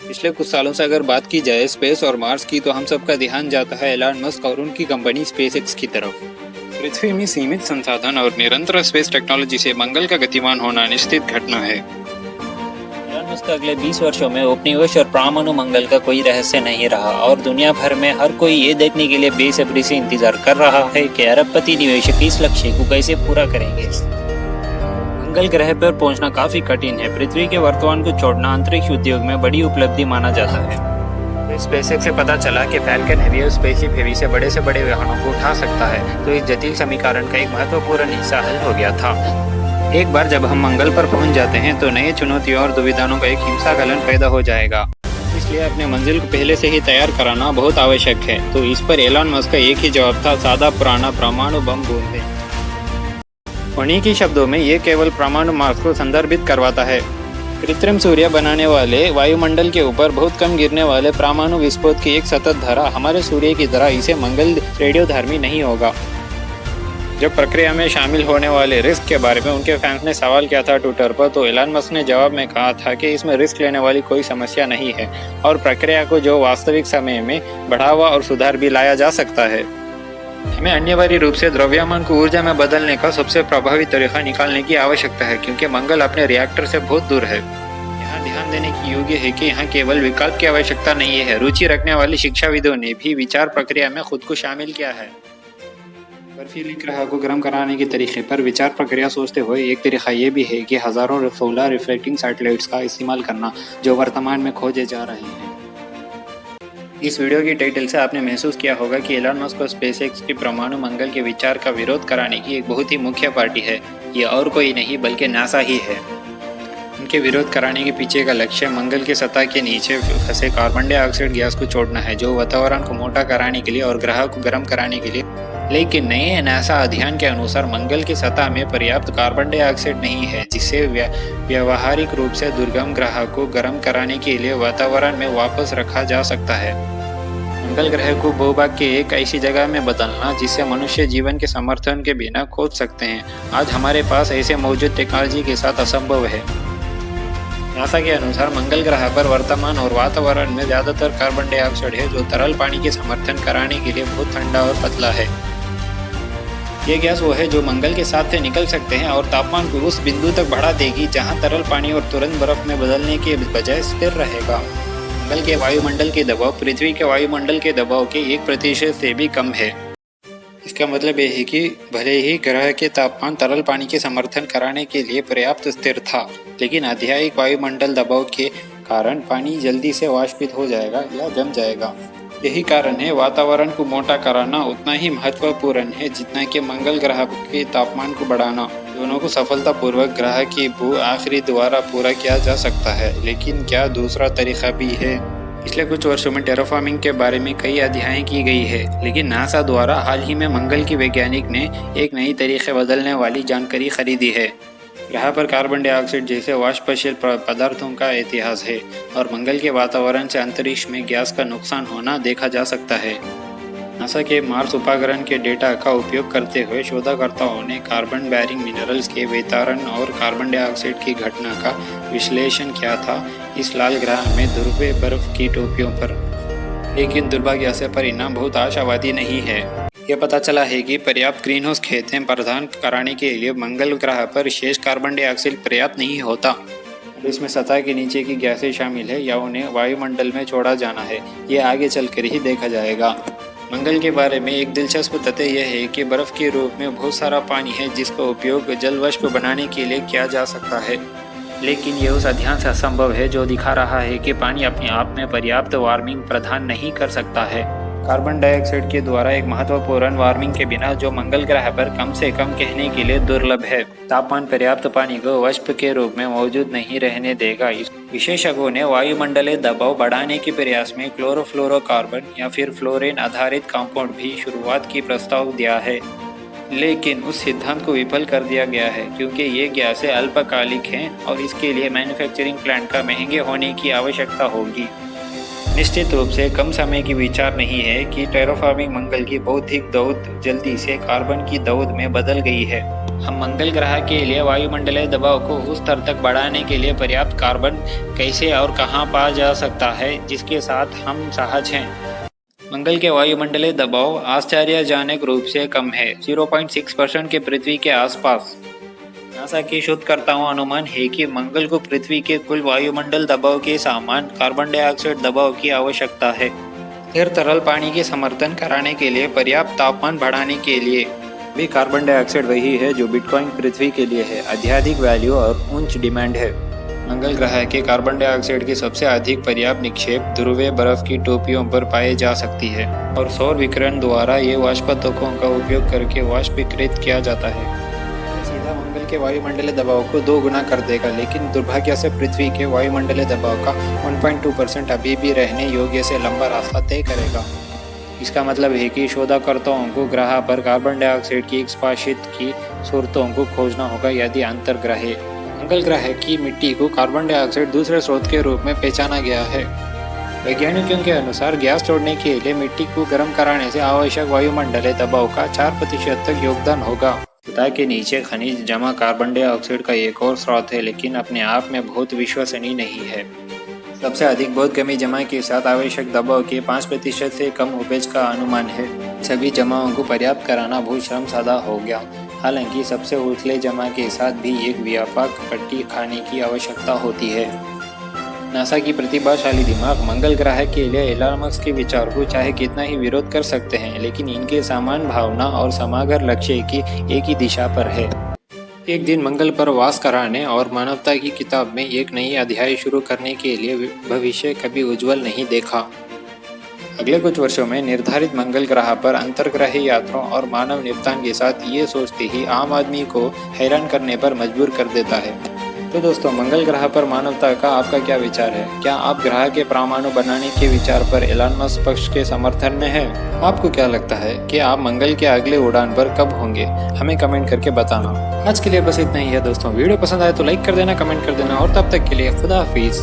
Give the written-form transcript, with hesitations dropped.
पिछले कुछ सालों से अगर बात की जाए स्पेस और मार्स की, तो हम सबका ध्यान जाता है एलन मस्क और उनकी कंपनी स्पेसएक्स की तरफ। पृथ्वी में सीमित संसाधन और निरंतर स्पेस टेक्नोलॉजी से मंगल का गतिमान होना निश्चित घटना है। एलन मस्क अगले 20 वर्षों में उपनिवेश और परमाणु मंगल का कोई रहस्य नहीं रहा और दुनिया भर में हर कोई ये देखने के लिए बेसब्री से इंतजार कर रहा है कि अरबपति निवेशक इस लक्ष्य को कैसे पूरा करेंगे। मंगल ग्रह पर पहुंचना काफी कठिन है। पृथ्वी के वर्तमान को छोड़ना अंतरिक्ष उद्योग में बड़ी उपलब्धि माना जाता है। स्पेसएक्स से पता चला कि फैल्कन हेवी और स्पेसशिप हेवी से बड़े वाहनों को उठा सकता है, तो इस जटिल समीकरण का एक महत्वपूर्ण हिस्सा हल हो गया था। एक बार जब हम मंगल पर पहुंच जाते हैं तो नई चुनौतियों और दुविधाओं का एक हिमसागलन पैदा हो जाएगा। इसलिए अपने मंजिल को पहले से ही तैयार कराना बहुत आवश्यक है। तो इस पर एलन मस्क का एक ही जवाब था, सादा पुराना परमाणु बम बूंद दे। उन्हीं के शब्दों में ये केवल परमाणु मार्ग को संदर्भित करवाता है। कृत्रिम सूर्य बनाने वाले वायुमंडल के ऊपर बहुत कम गिरने वाले परमाणु विस्फोट की एक सतत धारा हमारे सूर्य की तरह इसे मंगल रेडियोधर्मी नहीं होगा। जब प्रक्रिया में शामिल होने वाले रिस्क के बारे में उनके फैंस ने सवाल किया था ट्विटर पर, तो एलन मस्क ने जवाब में कहा था कि इसमें रिस्क लेने वाली कोई समस्या नहीं है और प्रक्रिया को जो वास्तविक समय में बढ़ावा और सुधार भी लाया जा सकता है। हमें अनिवार्य रूप से द्रव्यमान को ऊर्जा में बदलने का सबसे प्रभावी तरीका निकालने की आवश्यकता है, क्योंकि मंगल अपने रिएक्टर से बहुत दूर है। यहाँ ध्यान देने की योग्य है कि यहाँ केवल विकल्प की आवश्यकता नहीं है, रुचि रखने वाले शिक्षाविदों ने भी विचार प्रक्रिया में खुद को शामिल किया है। बर्फीली ग्रह को गर्म कराने के तरीके पर विचार प्रक्रिया सोचते हुए एक तरीका ये भी है कि हजारों सोलर रिफ्लेक्टिंग सैटेलाइट्स का इस्तेमाल करना, जो वर्तमान में खोजे जा रहे हैं। इस वीडियो की टाइटल से आपने महसूस किया होगा कि एलन मस्क और स्पेसएक्स की परमाणु मंगल के विचार का विरोध कराने की एक बहुत ही मुख्य पार्टी है। ये और कोई नहीं बल्कि नासा ही है। उनके विरोध कराने के पीछे का लक्ष्य मंगल के सतह के नीचे फंसे कार्बन डाइऑक्साइड गैस को छोड़ना है, जो वातावरण को मोटा कराने के लिए और ग्रह को गर्म कराने के लिए। लेकिन नए नासा अध्ययन के अनुसार मंगल की सतह में पर्याप्त कार्बन डाइऑक्साइड नहीं है, जिससे व्यावहारिक रूप से दुर्गम ग्रह को गर्म कराने के लिए वातावरण में वापस रखा जा सकता है। मंगल ग्रह को भूभाग के एक ऐसी जगह में बदलना जिससे मनुष्य जीवन के समर्थन के बिना खोज सकते हैं, आज हमारे पास ऐसे मौजूद टेक्नोलॉजी के साथ असंभव है। नासा के अनुसार मंगल ग्रह पर वर्तमान और वातावरण में ज्यादातर कार्बन डाइऑक्साइड है, जो तरल पानी के समर्थन कराने के लिए बहुत ठंडा और पतला है। ये गैस वो है जो मंगल के साथ से निकल सकते हैं और तापमान को उस बिंदु तक बढ़ा देगी जहां तरल पानी और तुरंत बर्फ में बदलने के बजाय स्थिर रहेगा। मंगल के वायुमंडल के दबाव पृथ्वी के वायुमंडल के दबाव के 1% से भी कम है। इसका मतलब यह है कि भले ही ग्रह के तापमान तरल पानी के समर्थन कराने के लिए पर्याप्त स्थिर था, लेकिन अत्याधिक वायुमंडल दबाव के कारण पानी जल्दी से वाष्पित हो जाएगा या जम जाएगा। यही कारण है वातावरण को मोटा कराना उतना ही महत्वपूर्ण है जितना कि मंगल ग्रह के तापमान को बढ़ाना। दोनों को सफलतापूर्वक ग्रह की भू आखिरी द्वारा पूरा किया जा सकता है, लेकिन क्या दूसरा तरीका भी है? पिछले कुछ वर्षों में टेराफॉर्मिंग के बारे में कई अध्ययन की गई है, लेकिन नासा द्वारा हाल ही में मंगल की वैज्ञानिक ने एक नई तरीके बदलने वाली जानकारी खरीदी है। ग्रह पर कार्बन डाइऑक्साइड जैसे वाष्पशील पदार्थों का इतिहास है और मंगल के वातावरण से अंतरिक्ष में गैस का नुकसान होना देखा जा सकता है। नासा के मार्स उपग्रह के डेटा का उपयोग करते हुए शोधकर्ताओं ने कार्बन बेयरिंग मिनरल्स के वितरण और कार्बन डाइऑक्साइड की घटना का विश्लेषण किया था इस लाल ग्रह में ध्रुवीय बर्फ की टोपियों पर। लेकिन दुर्भाग्य से परिणाम बहुत आशावादी नहीं है। यह पता चला है कि पर्याप्त ग्रीनहाउस गैसें प्रदान कराने के लिए मंगल ग्रह पर शेष कार्बन डाइऑक्साइड पर्याप्त नहीं होता। इसमें सतह के नीचे की गैसें शामिल है या उन्हें वायुमंडल में छोड़ा जाना है, ये आगे चलकर ही देखा जाएगा। मंगल के बारे में एक दिलचस्प तथ्य यह है कि बर्फ के रूप में बहुत सारा पानी है जिसका उपयोग जलवाष्प बनाने के लिए किया जा सकता है, लेकिन यह उस अध्ययन से असंभव है जो दिखा रहा है कि पानी अपने आप में पर्याप्त वार्मिंग प्रदान नहीं कर सकता है। कार्बन डाइऑक्साइड के द्वारा एक महत्वपूर्ण वार्मिंग के बिना जो मंगल ग्रह पर कम से कम कहने के लिए दुर्लभ है। तापमान पर्याप्त पानी को वाष्प के रूप में मौजूद नहीं रहने देगा। विशेषज्ञों ने वायुमंडलीय दबाव बढ़ाने के प्रयास में क्लोरोफ्लोरोकार्बन या फिर फ्लोरीन आधारित कंपाउंड भी शुरुआत की प्रस्ताव दिया है, लेकिन उस सिद्धांत को विफल कर दिया गया है क्योंकि ये गैसें अल्पकालिक हैं और इसके लिए मैन्युफैक्चरिंग प्लांट का महंगे होने की आवश्यकता होगी। निश्चित रूप से कम समय की विचार नहीं है कि टेराफॉर्मिंग मंगल की बौद्धिक दौड़ जल्दी से कार्बन की दौड़ में बदल गई है। हम मंगल ग्रह के लिए वायुमंडलीय दबाव को उस स्तर तक बढ़ाने के लिए पर्याप्त कार्बन कैसे और कहां पाया जा सकता है जिसके साथ हम सहज हैं। मंगल के वायुमंडलीय दबाव आश्चर्यजनक रूप से कम है, 0.6% के पृथ्वी के आसपास। नासा के शोधकर्ताओं अनुमान है कि मंगल को पृथ्वी के कुल वायुमंडल दबाव के समान कार्बन डाइऑक्साइड दबाव की आवश्यकता है। स्थिर तरल पानी के समर्थन कराने के लिए पर्याप्त तापमान बढ़ाने के लिए भी कार्बन डाइऑक्साइड वही है जो बिटकॉइन पृथ्वी के लिए है, अधिक वैल्यू और उच्च डिमांड है। मंगल ग्रह के कार्बन डाइऑक्साइड के सबसे अधिक पर्याप्त निक्षेप ध्रुवीय बर्फ की टोपियों पर पाए जा सकती है और सौर विकिरण द्वारा ये वाष्पतकों का उपयोग करके वाष्पीकृत किया जाता है। सीधा मंगल के वायुमंडलीय दबाव को 2 गुना कर देगा, लेकिन दुर्भाग्य से पृथ्वी के वायुमंडलीय दबाव का 1.2% अभी भी रहने योग्य से लंबा रास्ता तय करेगा। इसका मतलब है कि शोधकर्ताओं को ग्रह पर कार्बन डाइऑक्साइड की एक्सपाशित की सूरतों को खोजना होगा यदि अंतर्ग्रह मंगल ग्रह की मिट्टी को कार्बन डाइऑक्साइड दूसरे स्रोत के रूप में पहचाना गया है। वैज्ञानिकों के अनुसार गैस छोड़ने के लिए मिट्टी को गर्म कराने से आवश्यक वायुमंडलीय दबाव का 4% तक योगदान होगा। सतह के नीचे खनिज जमा कार्बन डाइऑक्साइड का एक और स्रोत है, लेकिन अपने आप में बहुत विश्वसनीय नहीं है। सबसे अधिक बहुत कमी जमा के साथ आवश्यक दबाव के 5% से कम उपज का अनुमान है। सभी जमाओं को पर्याप्त कराना बहुत श्रम सादा हो गया। हालांकि सबसे उथले जमा के साथ भी एक व्यापक पट्टी खाने की आवश्यकता होती है। नासा की प्रतिभाशाली दिमाग मंगल ग्रह के लिए एलन मस्क के विचार को चाहे कितना ही विरोध कर सकते हैं, लेकिन इनके समान भावना और समग्र लक्ष्य की एक ही दिशा पर है। एक दिन मंगल पर वास कराने और मानवता की किताब में एक नई अध्याय शुरू करने के लिए भविष्य कभी उज्जवल नहीं देखा। अगले कुछ वर्षों में निर्धारित मंगल ग्रह पर अंतर्ग्रही यात्रों और मानव निपटान के साथ ये सोचते ही आम आदमी को हैरान करने पर मजबूर कर देता है। तो दोस्तों, मंगल ग्रह पर मानवता का आपका क्या विचार है? क्या आप ग्रह के परमाणु बनाने के विचार पर एलन मस्क पक्ष के समर्थन में है? आपको क्या लगता है कि आप मंगल के अगले उड़ान पर कब होंगे? हमें कमेंट करके बताना। आज के लिए बस इतना ही है दोस्तों। वीडियो पसंद आए तो लाइक कर देना, कमेंट कर देना और तब तक के लिए खुदा हाफिज।